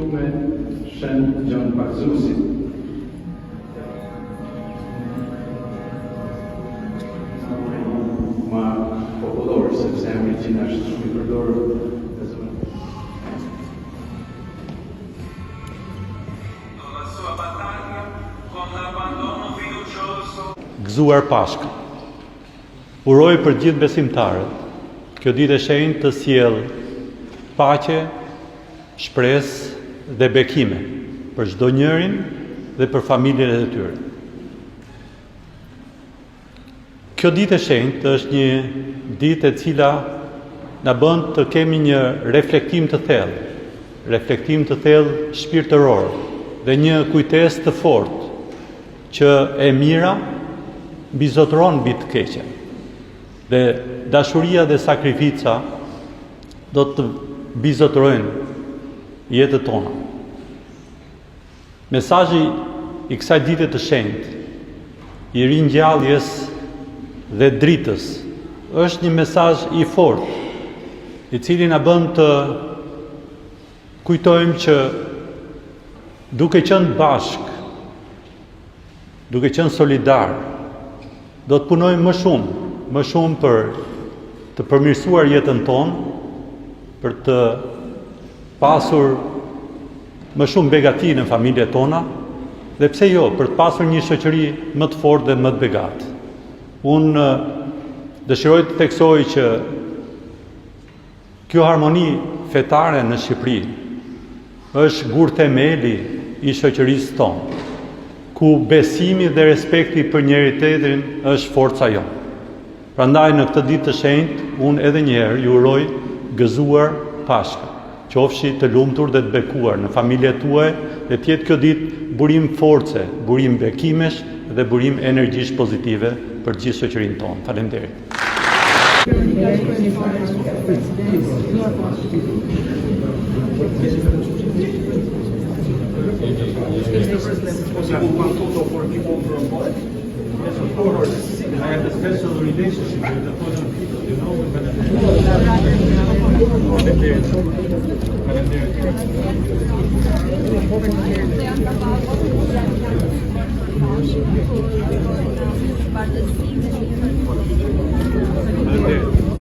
shkrume Shen Gjon Pakzusi. Ma popullor, sepse emri qina është shumë i përdorur. Gëzuar Pashkë. Uroj për gjithë besimtarët kjo ditë e shenjtë të sjellë paqe, shpresë dhe bekime për çdo njërin dhe për familjen e tyre. Kjo ditë e shenjtë është një ditë e cila na bën të kemi një reflektim të thellë shpirtëror dhe një kujtesë të fortë që e mira mbizotëron mbi të keqen. Dhe dashuria dhe sakrifica do të mbizotërojnë jetën tona. Mesazhi i kësaj dite të shenjtë, i ringjalljes dhe dritës, është një mesazh i fortë, i cili na bën të kujtojmë që duke qenë bashkë, duke qenë solidar, do të punojmë më shumë për të përmirësuar jetën tonë, për të pasur më shumë begati në familjet tona, dhe pse jo, për të pasur një shoqëri më të fortë dhe më të begatë. Unë dëshiroj të theksoj që kjo harmoni fetare në Shqipëri është gur themeli i shoqërisë tonë, ku besimi dhe respekti për njëri tjetrin është forca jonë. Prandaj në këtë ditë të shenjtë, unë edhe një herë ju uroj gëzuar Pashkë. Qofshi të lumtur dhe të bekuar në familjet tuaja dhe të jetë kjo ditë burim force, burim bekimesh dhe burim energjish pozitive për gjithë shoqërinë tonë. Faleminderit. Is the president possible one photo for people from Poland? Yes, of course. I have a special relationship with the Polish people, you know, with